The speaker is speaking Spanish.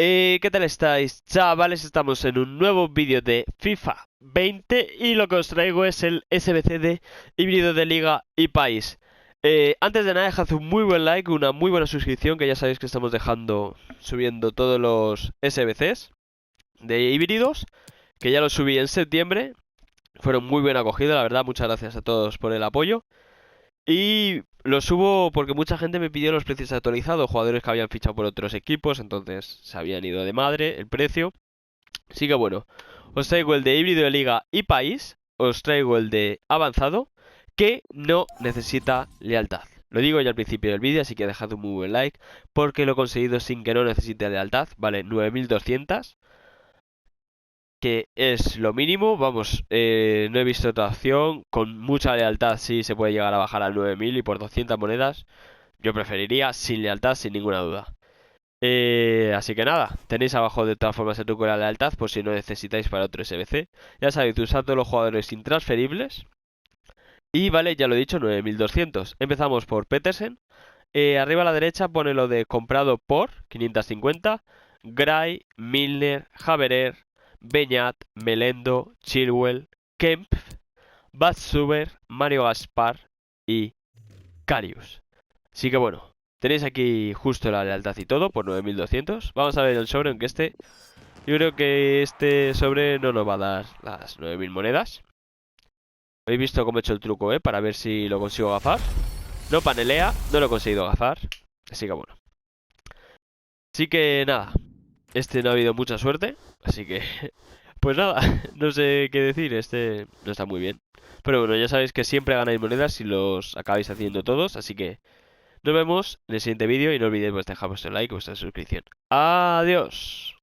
¿Qué tal estáis, chavales? Estamos en un nuevo vídeo de FIFA 20 y lo que os traigo es el SBC de híbrido de liga y país. Antes de nada, dejad un muy buen like, una muy buena suscripción, que ya sabéis que estamos subiendo todos los SBCs de híbridos, que ya los subí en septiembre. Fueron muy bien acogidos, la verdad, muchas gracias a todos por el apoyo. Y lo subo porque mucha gente me pidió los precios actualizados, jugadores que habían fichado por otros equipos, entonces se habían ido de madre el precio. Así que bueno, os traigo el de híbrido de liga y país, os traigo el de avanzado, que no necesita lealtad. Lo digo ya al principio del vídeo, así que dejad un muy buen like, porque lo he conseguido sin que no necesite lealtad, vale, 9200, que es lo mínimo, vamos, no he visto otra opción, con mucha lealtad sí se puede llegar a bajar a 9000 y por 200 monedas yo preferiría sin lealtad, sin ninguna duda. Así que nada, tenéis abajo de todas formas el truco de la lealtad por si no necesitáis para otro SBC. Ya sabéis, usad todos los jugadores intransferibles. Y vale, ya lo he dicho, 9200. Empezamos por Petersen. Arriba a la derecha pone lo de comprado por 550. Gray, Milner, Haverer, Beñat, Melendo, Chilwell, Kemp, Batsuber, Mario Gaspar y Karius. Así que bueno, tenéis aquí justo la lealtad y todo por 9200. Vamos a ver el sobre, aunque yo creo que este sobre no nos va a dar las 9000 monedas. Habéis visto cómo he hecho el truco, para ver si lo consigo gafar. No panelea, no lo he conseguido gafar. Así que bueno. Así que nada, este no ha habido mucha suerte. Así que, pues nada, no sé qué decir. Este no está muy bien. Pero bueno, ya sabéis que siempre ganáis monedas si los acabáis haciendo todos. Así que nos vemos en el siguiente vídeo y no olvidéis dejar vuestro like y vuestra suscripción. Adiós.